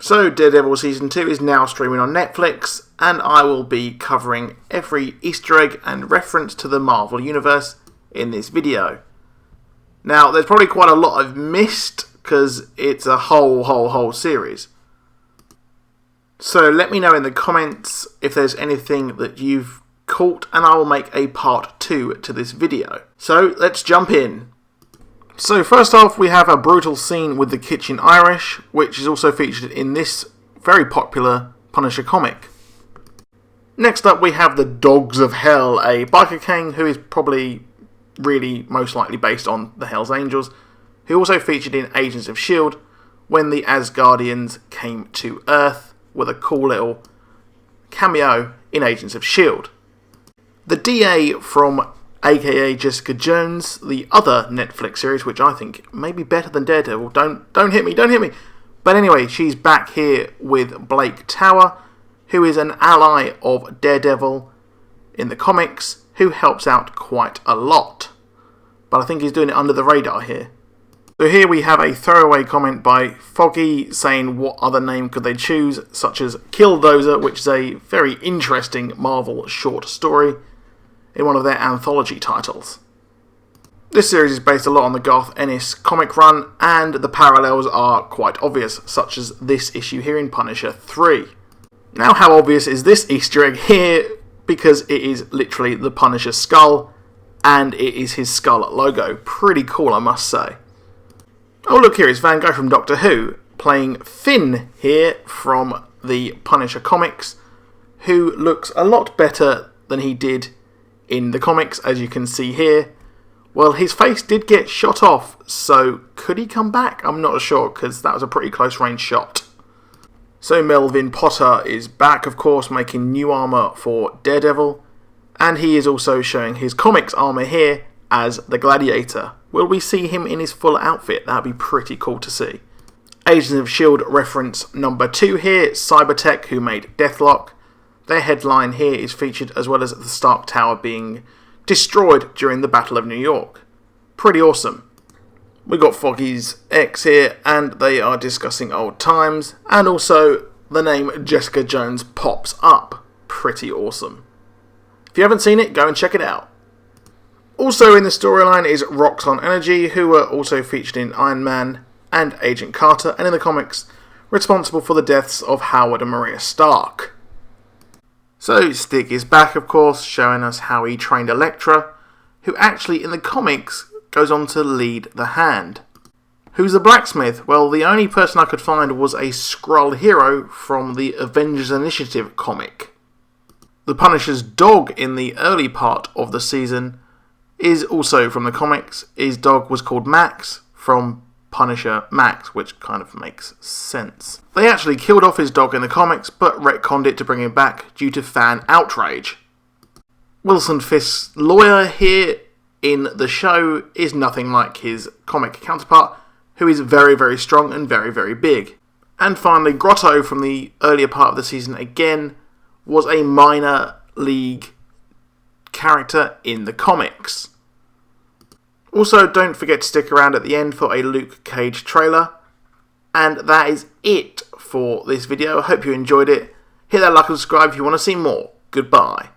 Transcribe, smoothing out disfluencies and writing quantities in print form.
So Daredevil Season 2 is now streaming on Netflix, and I will be covering every Easter egg and reference to the Marvel Universe in this video. Now, there's probably quite a lot I've missed, because it's a whole series. So let me know in the comments if there's anything that you've caught, and I will make a part 2 to this video. So let's jump in. So first off, we have a brutal scene with the Kitchen Irish, which is also featured in this very popular Punisher comic. Next up, we have the Dogs of Hell, a biker gang who is probably really most likely based on the Hells Angels, who also featured in Agents of S.H.I.E.L.D. when the Asgardians came to Earth with a cool little cameo in Agents of S.H.I.E.L.D. The DA from aka Jessica Jones, the other Netflix series, which I think may be better than Daredevil. Don't hit me. But anyway, she's back here with Blake Tower, who is an ally of Daredevil in the comics, who helps out quite a lot. But I think he's doing it under the radar here. So here we have a throwaway comment by Foggy saying what other name could they choose, such as Killdozer, which is a very interesting Marvel short story in one of their anthology titles. This series is based a lot on the Garth Ennis comic run, and the parallels are quite obvious, such as this issue here in Punisher 3. Now, how obvious is this Easter egg here? Because it is literally the Punisher skull, and it is his skull logo. Pretty cool, I must say. Oh look, here is Van Gogh from Doctor Who, playing Finn here from the Punisher comics, who looks a lot better than he did in the comics, as you can see here. Well, his face did get shot off, so could he come back? I'm not sure, because that was a pretty close range shot. So Melvin Potter is back, of course, making new armour for Daredevil, and he is also showing his comics armour here as the Gladiator. Will we see him in his full outfit? That'd be pretty cool to see. Agents of S.H.I.E.L.D. reference number 2 here, Cybertech, who made Deathlock. Their headline here is featured, as well as the Stark Tower being destroyed during the Battle of New York. Pretty awesome. We got Foggy's X here, and they are discussing old times, and also the name Jessica Jones pops up. Pretty awesome. If you haven't seen it, go and check it out. Also in the storyline is Roxxon Energy, who were also featured in Iron Man and Agent Carter, and in the comics, responsible for the deaths of Howard and Maria Stark. So Stick is back, of course, showing us how he trained Elektra, who actually in the comics goes on to lead the Hand. Who's the blacksmith? Well, the only person I could find was a Skrull hero from the Avengers Initiative comic. The Punisher's dog in the early part of the season is also from the comics. His dog was called Max, from Punisher Max, which kind of makes sense. They actually killed off his dog in the comics, but retconned it to bring him back due to fan outrage. Wilson Fisk's lawyer here in the show is nothing like his comic counterpart, who is very strong and very big. And finally, Grotto from the earlier part of the season again was a minor league character in the comics. Also, don't forget to stick around at the end for a Luke Cage trailer. And that is it for this video. I hope you enjoyed it. Hit that like and subscribe if you want to see more. Goodbye.